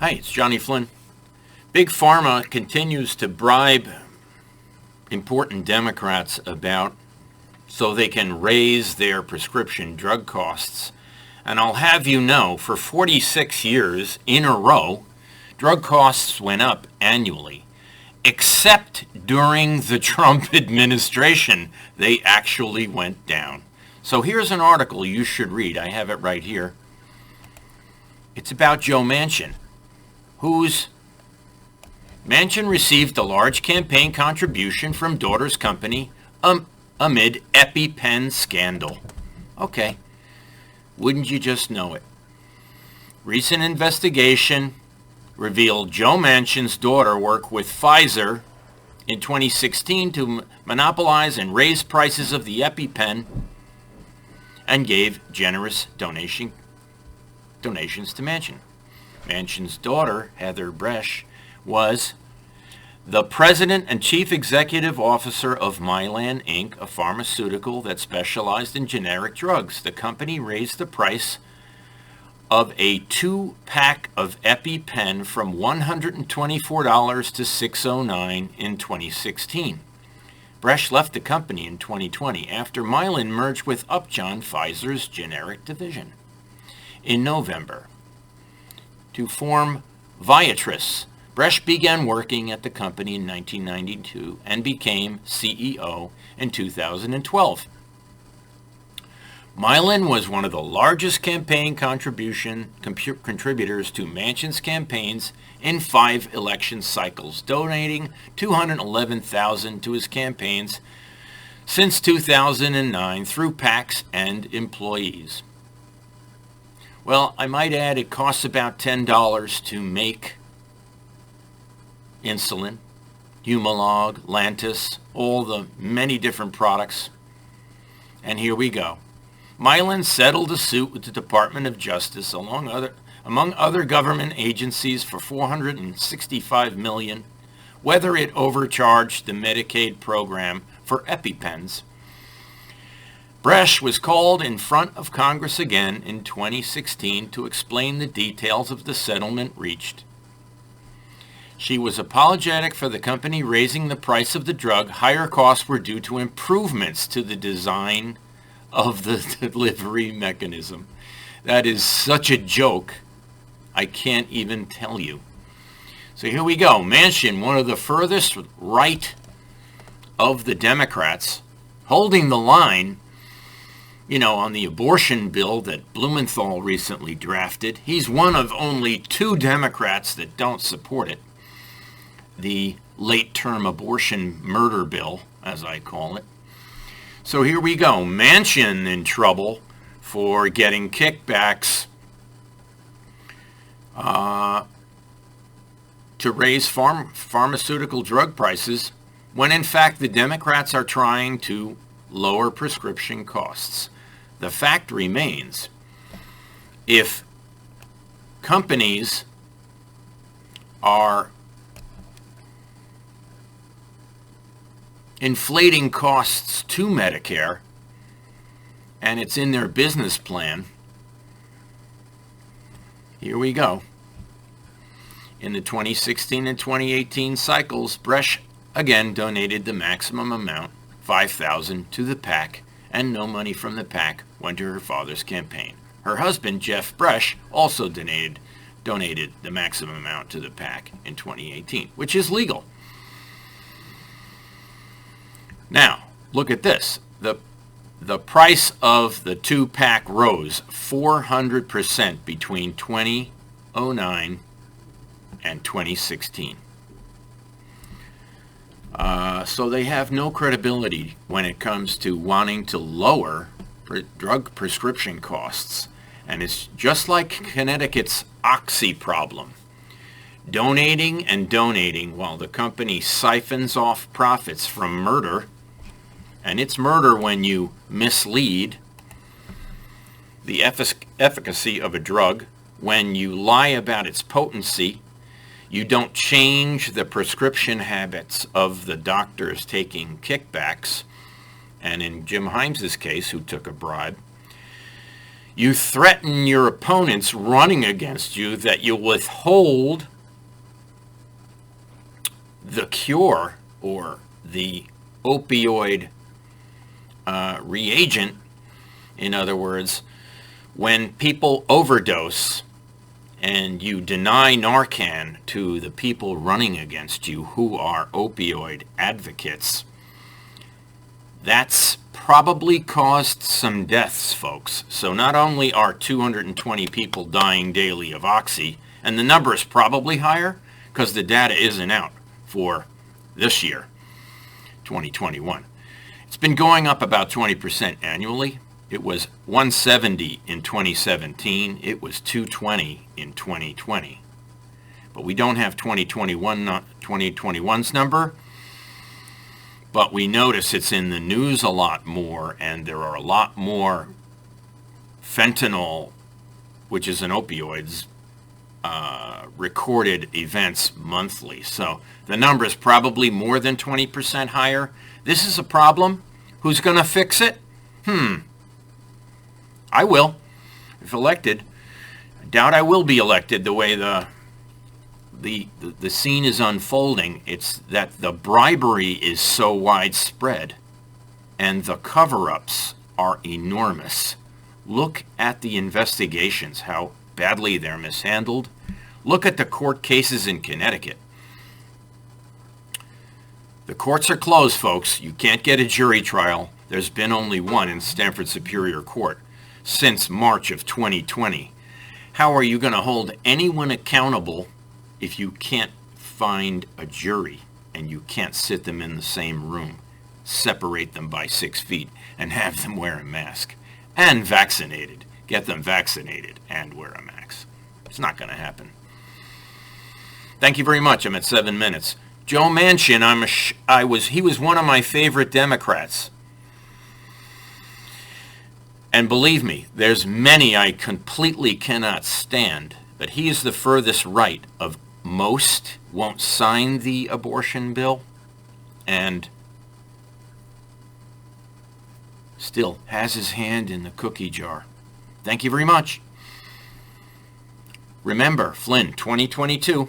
Hi, it's Johnny Flynn. Big Pharma continues to bribe important Democrats about so they can raise their prescription drug costs. And I'll have you know, for 46 years in a row, drug costs went up annually. Except during the Trump administration, they actually went down. So here's an article you should read. I have it right here. It's about Joe Manchin, Manchin received a large campaign contribution from daughter's company amid EpiPen scandal. Okay, wouldn't you just know it? Recent investigation revealed Joe Manchin's daughter worked with Pfizer in 2016 to monopolize and raise prices of the EpiPen and gave generous donations to Manchin. Manchin's daughter, Heather Bribes, was the president and chief executive officer of Mylan Inc., a pharmaceutical that specialized in generic drugs. The company raised the price of a 2-pack of EpiPen from $124 to $609 in 2016. Bribes left the company in 2020 after Mylan merged with Upjohn, Pfizer's generic division. In November, to form Viatris, Bribes began working at the company in 1992 and became CEO in 2012. Mylan was one of the largest campaign contributors to Manchin's campaigns in 5 election cycles, donating $211,000 to his campaigns since 2009 through PACs and employees. Well, I might add it costs about $10 to make insulin, Humalog, Lantus, all the many different products. And here we go. Mylan settled a suit with the Department of Justice among other government agencies for $465 million, whether it overcharged the Medicaid program for EpiPens. Bribes was called in front of Congress again in 2016 to explain the details of the settlement reached. She was apologetic for the company raising the price of the drug. Higher costs were due to improvements to the design of the delivery mechanism. That is such a joke, I can't even tell you. So here we go. Manchin, one of the furthest right of the Democrats, holding the line, on the abortion bill that Blumenthal recently drafted. He's one of only 2 Democrats that don't support it. The late-term abortion murder bill, as I call it. So here we go. Manchin in trouble for getting kickbacks to raise pharmaceutical drug prices when in fact the Democrats are trying to lower prescription costs. The fact remains, if companies are inflating costs to Medicare, and it's in their business plan, here we go. In the 2016 and 2018 cycles, Bribes again donated the maximum amount, $5,000, to the PAC, and no money from the PAC went to her father's campaign. Her husband, Jeff Bribes, also donated the maximum amount to the PAC in 2018, which is legal. Now, look at this. The price of the 2-pack rose 400% between 2009 and 2016. So they have no credibility when it comes to wanting to lower drug prescription costs. And it's just like Connecticut's Oxy problem. Donating and donating while the company siphons off profits from murder. And it's murder when you mislead the efficacy of a drug, when you lie about its potency, you don't change the prescription habits of the doctors taking kickbacks, and in Jim Himes's case, who took a bribe, You threaten your opponents running against you that you'll withhold the cure or the opioid reagent. In other words, when people overdose and you deny Narcan to the people running against you who are opioid advocates, that's probably caused some deaths, folks. So not only are 220 people dying daily of oxy, and the number is probably higher because the data isn't out for this year, 2021. It's been going up about 20% annually. It was 170 in 2017. It was 220 in 2020. But we don't have 2021's number. But we notice it's in the news a lot more, and there are a lot more fentanyl, which is an opioids, recorded events monthly. So the number is probably more than 20% higher. This is a problem. Who's going to fix it? I will, if elected. I doubt I will be elected the way the scene is unfolding. It's that the bribery is so widespread and the cover-ups are enormous. Look at the investigations, how badly they're mishandled. Look at the court cases in Connecticut. The courts are closed, folks. You can't get a jury trial. There's been only one in Stamford Superior Court since March of 2020. How are you going to hold anyone accountable if you can't find a jury and you can't sit them in the same room, separate them by 6 feet, and have them wear a mask? And vaccinated. Get them vaccinated and wear a mask. It's not going to happen. Thank you very much. I'm at 7 minutes. Joe Manchin, he was one of my favorite Democrats. And believe me, there's many I completely cannot stand, but he is the furthest right of most. Won't sign the abortion bill and still has his hand in the cookie jar. Thank you very much. Remember, Flynn, 2022.